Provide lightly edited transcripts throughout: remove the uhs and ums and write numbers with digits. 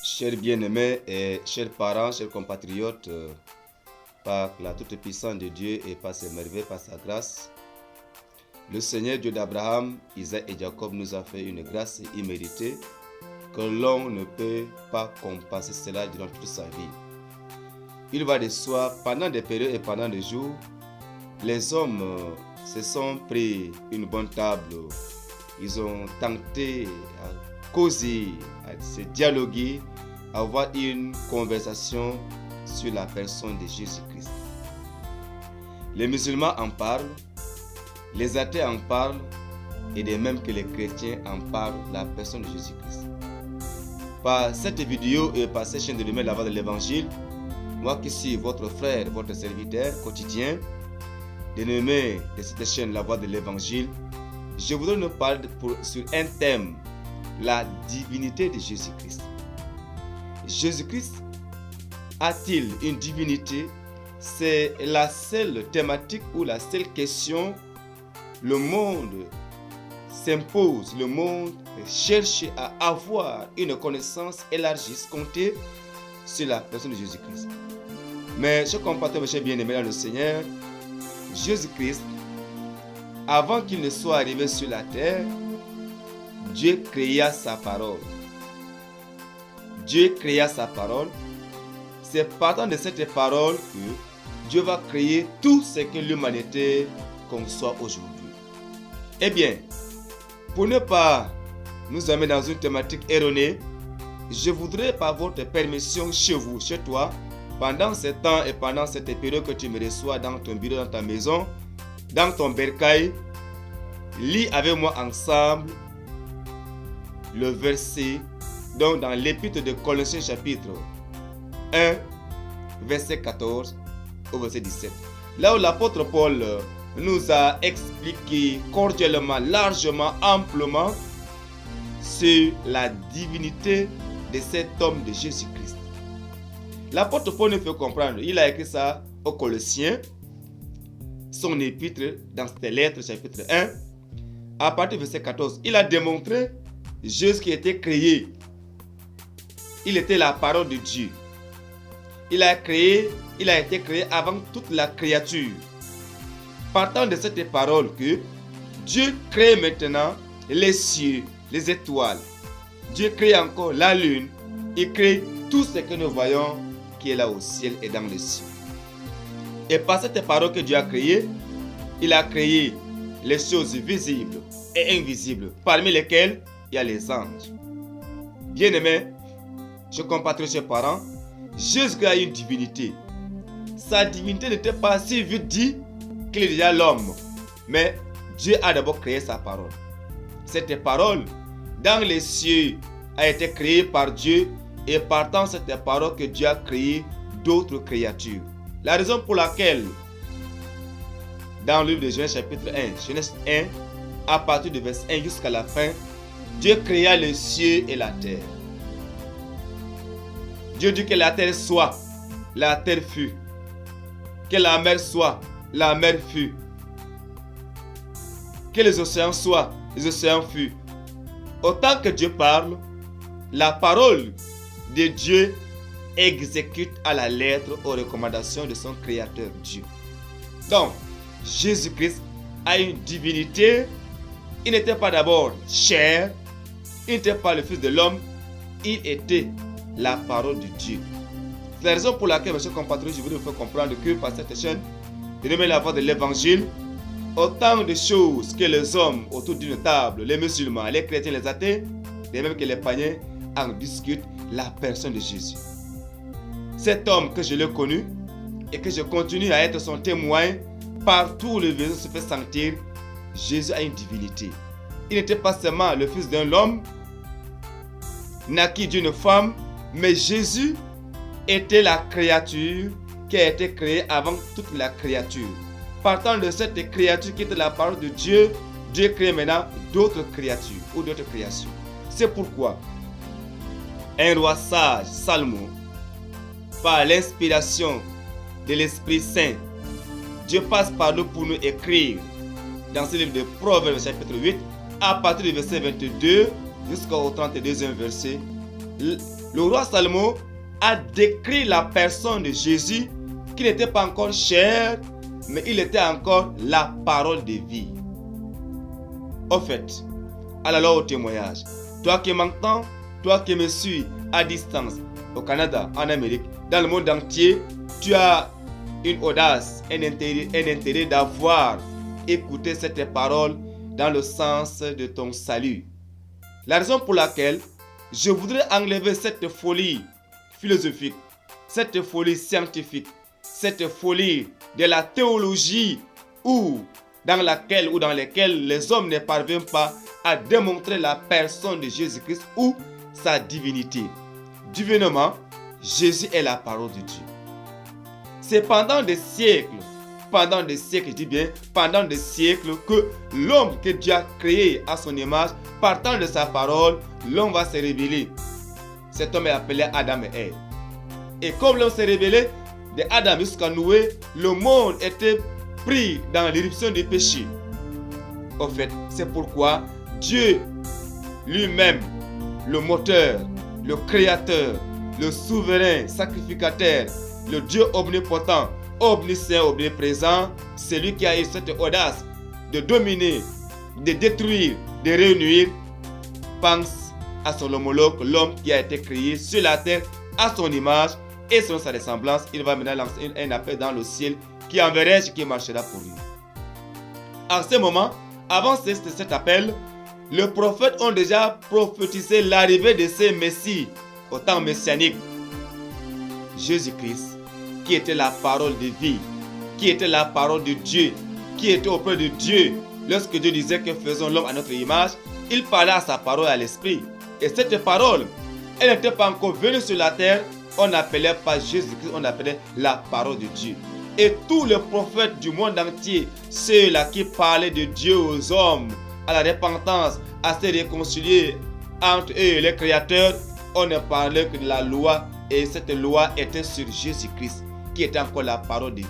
Chers bien-aimés et chers parents, chers compatriotes, par la toute-puissance de Dieu et par ses merveilles, par sa grâce, le Seigneur Dieu d'Abraham, Isaac et Jacob nous a fait une grâce imméritée que l'on ne peut pas compenser cela durant toute sa vie. Il va de soi, pendant des périodes et pendant des jours, les hommes se sont pris une bonne table, ils ont tenté à causer, à se dialoguer, à avoir une conversation sur la personne de Jésus-Christ. Les musulmans en parlent, les athées en parlent, et de même que les chrétiens en parlent, la personne de Jésus-Christ. Par cette vidéo et par cette chaîne de lumière, la voix de l'évangile, moi qui suis votre frère, votre serviteur quotidien, dénommé de cette chaîne la voix de l'évangile, je voudrais nous parler sur un thème, la divinité de Jésus-Christ. Jésus-Christ a-t-il une divinité? C'est la seule thématique ou la seule question. Le monde s'impose, le monde cherche à avoir une connaissance élargie, comptée sur la personne de Jésus-Christ. Mais je compatis, mes chers bien-aimés dans le Seigneur, Jésus-Christ, avant qu'il ne soit arrivé sur la terre, Dieu créa sa parole. Dieu créa sa parole. C'est partant de cette parole que Dieu va créer tout ce que l'humanité conçoit aujourd'hui. Eh bien, pour ne pas nous amener dans une thématique erronée, je voudrais par votre permission chez vous, chez toi, pendant ce temps et pendant cette période que tu me reçois dans ton bureau, dans ta maison, dans ton bercail, lis avec moi ensemble le verset, donc dans l'épître de Colossiens chapitre 1, verset 14 au verset 17. Là où l'apôtre Paul nous a expliqué cordialement, largement, amplement sur la divinité de cet homme de Jésus-Christ. L'apôtre Paul nous fait comprendre, il a écrit ça aux Colossiens, son épître dans ses lettres, chapitre 1, à partir du verset 14. Il a démontré Jésus qui était créé. Il était la parole de Dieu. Il a été créé avant toute la créature. Partant de cette parole que Dieu crée maintenant les cieux, les étoiles. Dieu crée encore la lune. Il crée tout ce que nous voyons qui est là au ciel et dans les cieux. Et par cette parole que Dieu a créée, il a créé les choses visibles et invisibles, parmi lesquelles il y a les anges. Bien-aimés, je compatis ses parents, Jésus a une divinité. Sa divinité n'était pas si vite dit qu'il est déjà l'homme. Mais Dieu a d'abord créé sa parole. Cette parole, dans les cieux, a été créée par Dieu et partant de cette parole que Dieu a créé d'autres créatures. La raison pour laquelle, dans le livre de Genèse chapitre 1, Genèse 1, à partir du verset 1 jusqu'à la fin, Dieu créa les cieux et la terre. Dieu dit que la terre soit, la terre fut. Que la mer soit, la mer fut. Que les océans soient, les océans furent. Autant que Dieu parle, la parole de Dieu exécute à la lettre aux recommandations de son Créateur Dieu. Donc, Jésus-Christ a une divinité. Il n'était pas d'abord chair, il n'était pas le Fils de l'homme, il était la parole de Dieu. C'est la raison pour laquelle, mes chers compatriotes, je voudrais vous faire comprendre que par cette chaîne, de nommer la voix de l'évangile, autant de choses que les hommes autour d'une table, les musulmans, les chrétiens, les athées, et même que les païens, en discutent la personne de Jésus. Cet homme que je l'ai connu et que je continue à être son témoin, partout où le Jésus se fait sentir, Jésus a une divinité. Il n'était pas seulement le fils d'un homme, naquit d'une femme, mais Jésus était la créature qui a été créée avant toute la créature. Partant de cette créature qui était la parole de Dieu, Dieu crée maintenant d'autres créatures ou d'autres créations. C'est pourquoi un roi sage, Salomon, par l'inspiration de l'Esprit Saint, Dieu passe par nous pour nous écrire dans ce livre de Proverbes chapitre 8, à partir du verset 22 jusqu'au 32e verset, le roi Salomon a décrit la personne de Jésus qui n'était pas encore chair, mais il était encore la parole de vie. Au fait, alors au témoignage, toi qui m'entends, toi qui me suis à distance, au Canada, en Amérique, dans le monde entier, tu as une audace, un intérêt d'avoir écouté cette parole dans le sens de ton salut. La raison pour laquelle je voudrais enlever cette folie philosophique, cette folie scientifique, cette folie de la théologie dans lesquelles les hommes ne parviennent pas à démontrer la personne de Jésus-Christ ou sa divinité. Divinement, Jésus est la parole de Dieu. C'est pendant des siècles, je dis bien, pendant des siècles que l'homme que Dieu a créé à son image, partant de sa parole, l'homme va se révéler. Cet homme est appelé Adam et Ève. Et comme l'homme s'est révélé, de Adam jusqu'à Noé, le monde était pris dans l'éruption du péché. En fait, c'est pourquoi Dieu lui-même, le moteur, le créateur, le souverain sacrificateur, le Dieu omnipotent, omniscient, omniprésent, c'est lui qui a eu cette audace de dominer, de détruire, de réunir. Pense à son homologue, l'homme qui a été créé sur la terre à son image et selon sa ressemblance. Il va maintenant lancer un appel dans le ciel qui enverrait ce qui marchera pour lui. En ce moment, avant cet appel, les prophètes ont déjà prophétisé l'arrivée de ces messies au temps messianique. Jésus-Christ, qui était la parole de vie, qui était la parole de Dieu, qui était auprès de Dieu. Lorsque Dieu disait que faisons l'homme à notre image, il parlait à sa parole, à l'esprit. Et cette parole, elle n'était pas encore venue sur la terre. On n'appelait pas Jésus-Christ, on appelait la parole de Dieu. Et tous les prophètes du monde entier, ceux-là qui parlaient de Dieu aux hommes, à la repentance, à se réconcilier entre eux et les créateurs, on ne parlait que de la loi. Et cette loi était sur Jésus-Christ, qui était encore la parole de vie.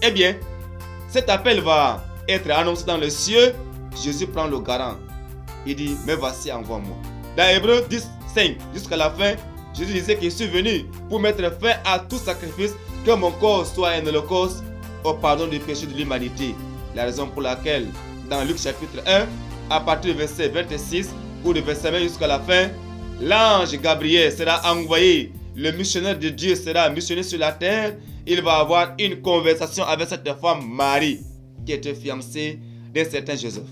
Eh bien, cet appel va être annoncé dans le ciel. Jésus prend le garant. Il dit, mais voici, envoie-moi. Dans Hébreux 10, 5, jusqu'à la fin, Jésus disait qu'il est venu pour mettre fin à tout sacrifice, que mon corps soit un holocauste au pardon du péché de l'humanité. La raison pour laquelle, dans Luc chapitre 1, à partir du verset 26 ou du verset 20 jusqu'à la fin, l'ange Gabriel sera envoyé. Le missionnaire de Dieu sera missionné sur la terre. Il va avoir une conversation avec cette femme Marie, qui était fiancée d'un certain Joseph.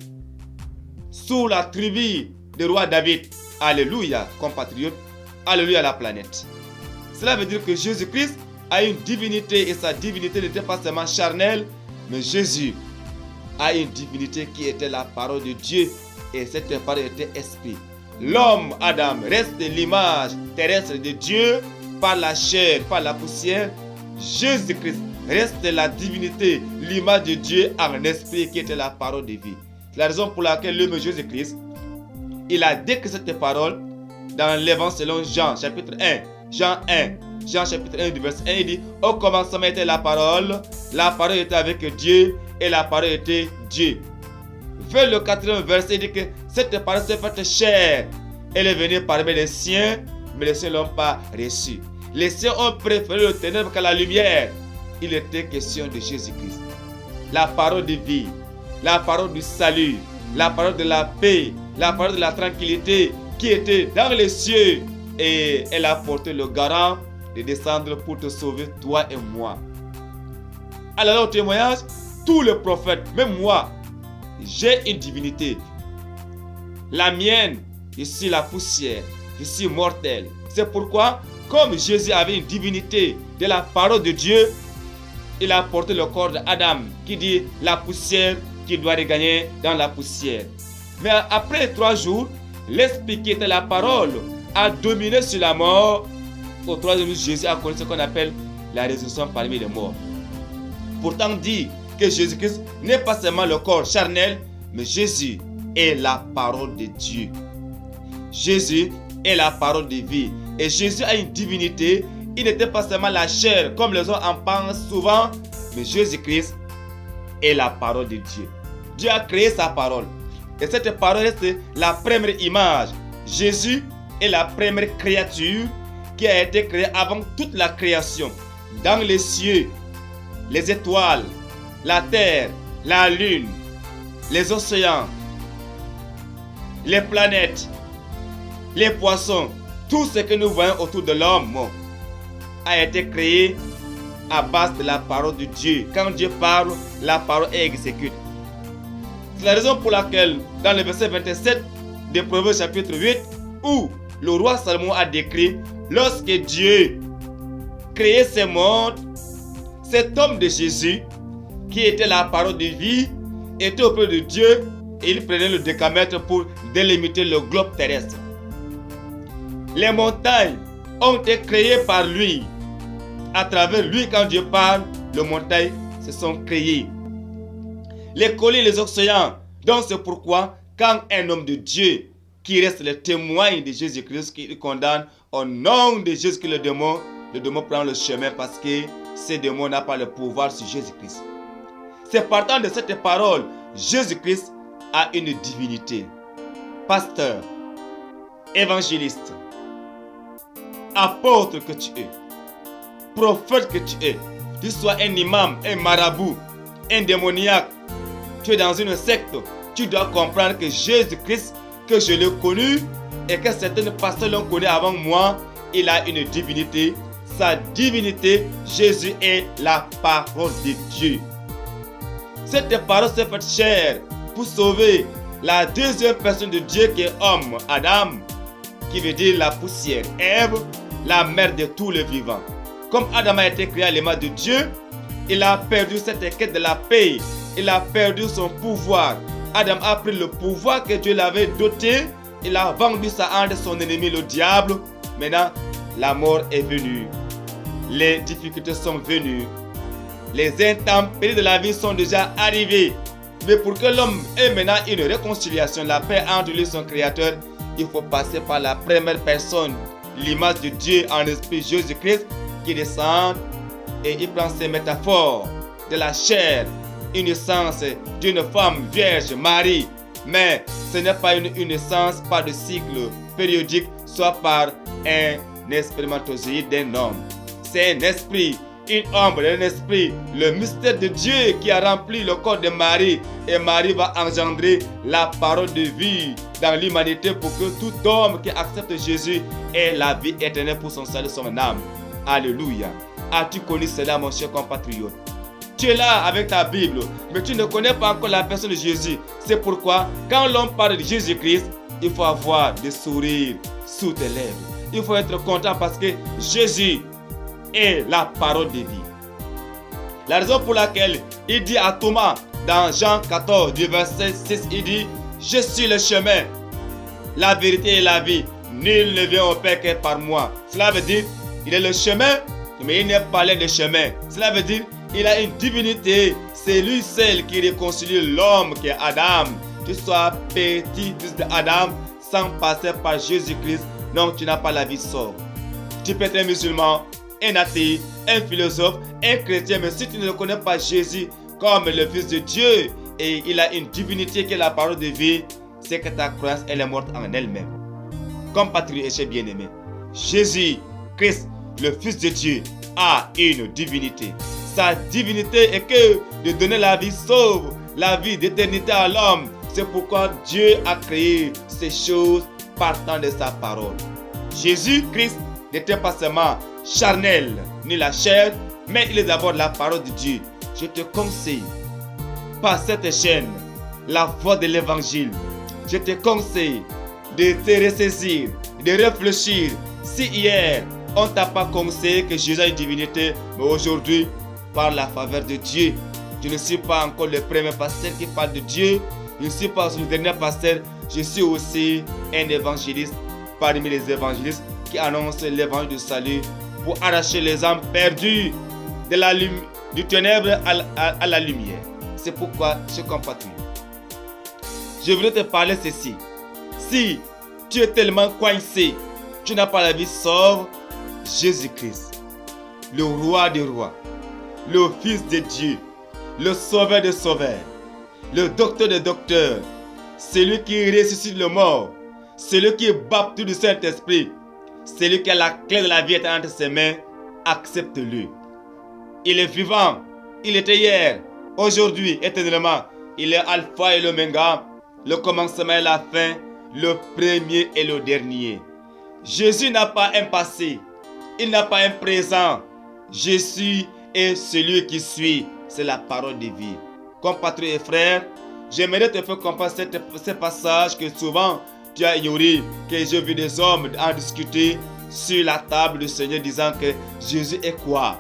Sous la tribu du roi David. Alléluia, compatriotes. Alléluia, la planète. Cela veut dire que Jésus-Christ a une divinité et sa divinité n'était pas seulement charnelle, mais Jésus a une divinité qui était la parole de Dieu et cette parole était esprit. L'homme, Adam, reste l'image terrestre de Dieu par la chair, par la poussière. Jésus-Christ reste la divinité, l'image de Dieu en esprit qui était la parole de vie. C'est la raison pour laquelle l'homme Jésus-Christ, il a décrit cette parole dans l'évangile selon Jean, chapitre 1. Jean chapitre 1 du verset 1, il dit, au commencement était la parole était avec Dieu et la parole était Dieu. Vers le 4e verset, il dit que cette parole s'est faite chair. Elle est venue parmi les siens, mais les siens ne l'ont pas reçue. Les siens ont préféré le ténèbre qu'à la lumière. Il était question de Jésus-Christ. La parole de vie, la parole du salut, la parole de la paix, la parole de la tranquillité qui était dans les cieux. Et elle a porté le garant de descendre pour te sauver, toi et moi. Alors au témoignage, tous les prophètes, même moi, j'ai une divinité. La mienne, je suis la poussière, je suis mortel. C'est pourquoi, comme Jésus avait une divinité de la parole de Dieu, il a porté le corps d'Adam qui dit la poussière qui doit regagner dans la poussière. Mais après 3 jours, l'esprit qui était la parole a dominé sur la mort. Au 3e jour, Jésus a connu ce qu'on appelle la résurrection parmi les morts. Pourtant dit que Jésus-Christ n'est pas seulement le corps charnel, mais Jésus est la parole de Dieu. Jésus est la parole de vie. Et Jésus a une divinité. Il n'était pas seulement la chair, comme les gens en pensent souvent, mais Jésus-Christ est la parole de Dieu. Dieu a créé sa parole. Et cette parole est la première image. Jésus est la première créature qui a été créée avant toute la création. Dans les cieux, les étoiles, la terre, la lune, les océans, les planètes, les poissons, tout ce que nous voyons autour de l'homme a été créé à base de la parole de Dieu. Quand Dieu parle, la parole est exécutée. C'est la raison pour laquelle, dans le verset 27 de Proverbes chapitre 8, où le roi Salomon a décrit, lorsque Dieu créait ce monde, cet homme de Jésus, qui était la parole de vie, était auprès de Dieu et il prenait le décamètre pour délimiter le globe terrestre. Les montagnes ont été créées par lui. À travers lui, quand Dieu parle, les montagnes se sont créées. Les collines, les océans. Donc c'est pourquoi, quand un homme de Dieu, qui reste le témoin de Jésus-Christ, qui condamne au nom de Jésus, le démon prend le chemin parce que ce démon n'a pas le pouvoir sur Jésus-Christ. C'est partant de cette parole, Jésus-Christ a une divinité. Pasteur, évangéliste, apôtre que tu es, prophète que tu es, tu sois un imam, un marabout, un démoniaque, tu es dans une secte, tu dois comprendre que Jésus-Christ, que je l'ai connu et que certaines personnes l'ont connu avant moi, il a une divinité. Sa divinité, Jésus est la parole de Dieu. Cette parole s'est faite chair pour sauver la deuxième personne de Dieu qui est homme, Adam, qui veut dire la poussière. Ève, la mère de tous les vivants. Comme Adam a été créé à l'image de Dieu, il a perdu cette quête de la paix. Il a perdu son pouvoir. Adam a pris le pouvoir que Dieu l'avait doté. Il a vendu sa âme à son ennemi, le diable. Maintenant, la mort est venue. Les difficultés sont venues. Les intempéries de la vie sont déjà arrivées. Mais pour que l'homme ait maintenant une réconciliation, la paix entre lui et son Créateur, il faut passer par la première personne, l'image de Dieu en esprit, Jésus-Christ, qui descend et il prend ses métaphores de la chair, une naissance d'une femme vierge, Marie. Mais ce n'est pas une naissance par de cycle périodique, soit par un spermatozoïde d'un homme. C'est un esprit, une ombre d'un esprit, le mystère de Dieu qui a rempli le corps de Marie. Et Marie va engendrer la parole de vie dans l'humanité pour que tout homme qui accepte Jésus ait la vie éternelle pour son salut, son âme. Alléluia. As-tu connu cela, mon cher compatriote? Tu es là avec ta Bible, mais tu ne connais pas encore la personne de Jésus. C'est pourquoi, quand l'on parle de Jésus-Christ, il faut avoir des sourires sous tes lèvres. Il faut être content parce que Jésus est la parole de vie. La raison pour laquelle il dit à Thomas, dans Jean 14, du verset 6, il dit, je suis le chemin, la vérité et la vie. Nul ne vient au Père que par moi. Cela veut dire, il est le chemin, mais il n'est pas l'air de chemin. Cela veut dire, il a une divinité. C'est lui seul qui réconcilie l'homme qui est Adam. Tu sois petit fils d'Adam sans passer par Jésus-Christ. Non, tu n'as pas la vie sauve. Tu peux être un musulman, un athée, un philosophe, un chrétien, mais si tu ne connais pas Jésus comme le Fils de Dieu et il a une divinité qui est la parole de vie, c'est que ta croyance elle est morte en elle-même. Compatriotes et chers bien-aimés, Jésus-Christ, le Fils de Dieu, a une divinité. Sa divinité est que de donner la vie sauve, la vie d'éternité à l'homme. C'est pourquoi Dieu a créé ces choses partant de sa parole. Jésus-Christ n'était pas seulement charnel, ni la chair, mais il est d'abord la parole de Dieu. Je te conseille, par cette chaîne, la voix de l'évangile, je te conseille de te ressaisir, de réfléchir. Si hier, on ne t'a pas conseillé que Jésus a une divinité, mais aujourd'hui, par la faveur de Dieu, je ne suis pas encore le premier pasteur qui parle de Dieu, je ne suis pas le dernier pasteur, je suis aussi un évangéliste parmi les évangélistes qui annoncent l'évangile du salut pour arracher les âmes perdues du ténèbre à la lumière. C'est pourquoi, chers compatriotes, je voulais te parler ceci. Si tu es tellement coincé, tu n'as pas la vie sauve, Jésus-Christ, le roi des rois, le Fils de Dieu, le sauveur des sauveurs, le docteur des docteurs, celui qui ressuscite le mort, celui qui est baptisé du Saint-Esprit, celui qui a la clé de la vie éternelle entre ses mains, accepte-le. Il est vivant, il était hier, aujourd'hui, éternellement. Il est Alpha et l'Oméga, le commencement et la fin, le premier et le dernier. Jésus n'a pas un passé, il n'a pas un présent. Jésus est celui qui suit, c'est la parole de vie. Compatriotes et frères, j'aimerais te faire comprendre ce passage que souvent tu as ignoré, que j'ai vu des hommes en discuter sur la table du Seigneur disant que Jésus est quoi?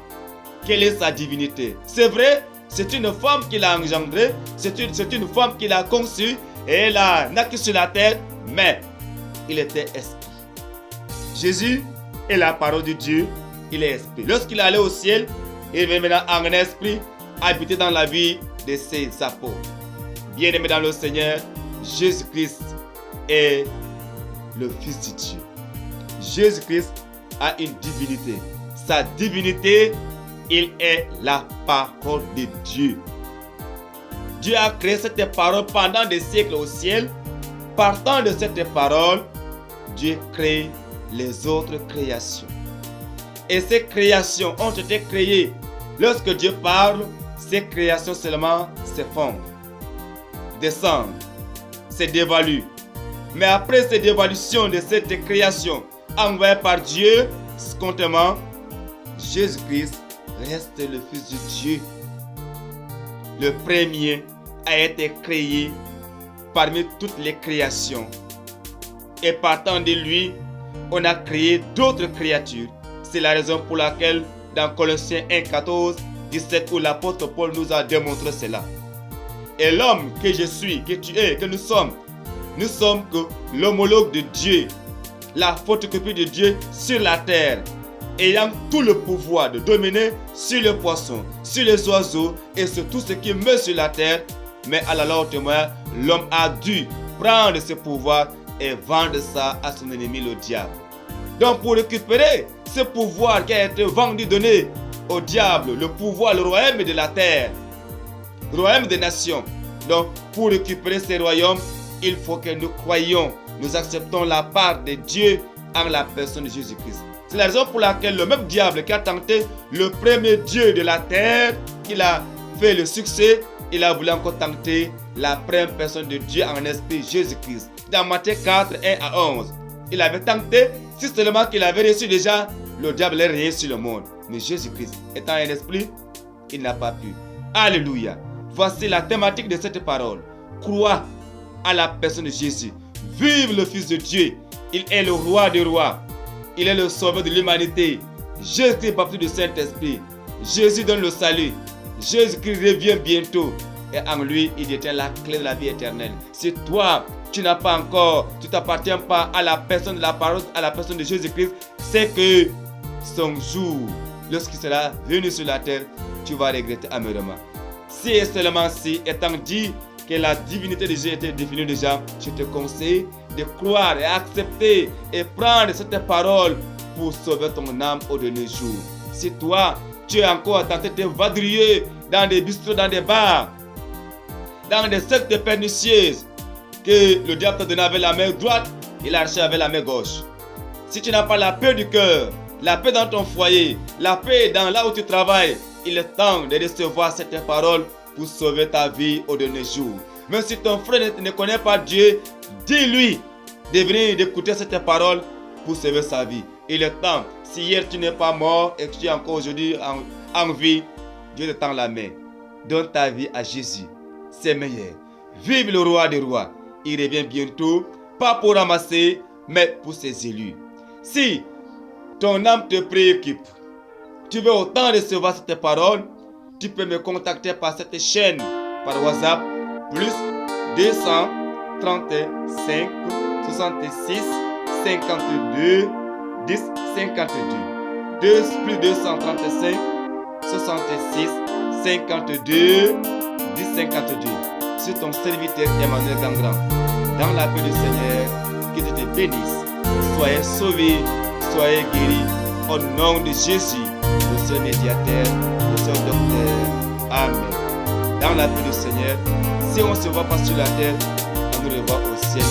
Quelle est sa divinité? C'est vrai, c'est une femme qui l'a engendré, c'est une femme qui l'a conçue et elle a naqué sur la terre, mais il était esprit. Jésus est la parole de Dieu, il est esprit. Lorsqu'il allait au ciel, il venait maintenant en esprit habiter dans la vie de ses apôtres. Bien-aimé dans le Seigneur, Jésus-Christ est le Fils de Dieu. Jésus-Christ a une divinité. Sa divinité, il est la parole de Dieu. Dieu a créé cette parole pendant des siècles au ciel. Partant de cette parole, Dieu crée les autres créations. Et ces créations ont été créées. Lorsque Dieu parle, ces créations seulement s'effondrent, descendent, se dévaluent. Mais après cette dévaluation de cette création envoyée par Dieu, spontanément, Jésus-Christ reste le Fils de Dieu. Le premier a été créé parmi toutes les créations. Et partant de lui, on a créé d'autres créatures. C'est la raison pour laquelle dans Colossiens 1, 14, 17, où l'apôtre Paul nous a démontré cela. Et l'homme que je suis, que tu es, que nous sommes que l'homologue de Dieu, la photocopie de Dieu sur la terre, ayant tout le pouvoir de dominer sur les poissons, sur les oiseaux et sur tout ce qui meurt sur la terre. Mais à la loi témoin, l'homme a dû prendre ce pouvoir et vendre ça à son ennemi, le diable. Donc pour récupérer ce pouvoir qui a été vendu, donné au diable, le pouvoir, le royaume de la terre, le royaume des nations. Donc pour récupérer ces royaumes, il faut que nous croyions, nous acceptons la part de Dieu en la personne de Jésus-Christ. C'est la raison pour laquelle le même diable qui a tenté le premier Dieu de la terre, il a fait le succès, il a voulu encore tenter la première personne de Dieu en esprit, Jésus-Christ. Dans Matthieu 4, 1 à 11, il avait tenté, si seulement qu'il avait reçu déjà, le diable est régné sur le monde. Mais Jésus-Christ, étant un esprit, il n'a pas pu. Alléluia. Voici la thématique de cette parole. Crois à la personne de Jésus. Vive le Fils de Dieu. Il est le roi des rois. Il est le sauveur de l'humanité. Jésus-Christ baptisé du Saint-Esprit. Jésus donne le salut. Jésus-Christ revient bientôt. Et en lui, il détient la clé de la vie éternelle. Si toi, tu n'as pas encore, tu t'appartiens pas à la personne de la parole, à la personne de Jésus-Christ, c'est que son jour, lorsqu'il sera venu sur la terre, tu vas regretter amèrement. Si et seulement si, étant dit que la divinité de Dieu était définie déjà, je te conseille de croire et accepter et prendre cette parole pour sauver ton âme au dernier jour. Si toi, tu es encore tenté de vadrouiller dans des bistrots, dans des bars, dans des sectes pernicieuses, que le diable t'a donné avec la main droite, il a arraché avec la main gauche. Si tu n'as pas la paix du cœur, la paix dans ton foyer, la paix dans là où tu travailles, il est temps de recevoir cette parole pour sauver ta vie au dernier jour. Même si ton frère ne connaît pas Dieu, dis-lui de venir d'écouter cette parole pour sauver sa vie. Il est temps, si hier tu n'es pas mort et que tu es encore aujourd'hui en vie, Dieu te tend la main. Donne ta vie à Jésus, c'est meilleur. Vive le roi des rois. Il revient bientôt, pas pour ramasser, mais pour ses élus. Si ton âme te préoccupe, tu veux autant recevoir cette parole, tu peux me contacter par cette chaîne, par WhatsApp, plus 235 66 52 10 52. Plus 235 66 52 10 52. C'est ton serviteur Emmanuel Gangrand. Dans la paix du Seigneur, que Dieu te bénisse. Soyez sauvés, soyez guéris. Au nom de Jésus, le seul médiateur, le seul docteur. Amen. Dans la paix du Seigneur, si on ne se voit pas sur la terre, on nous revoit au ciel.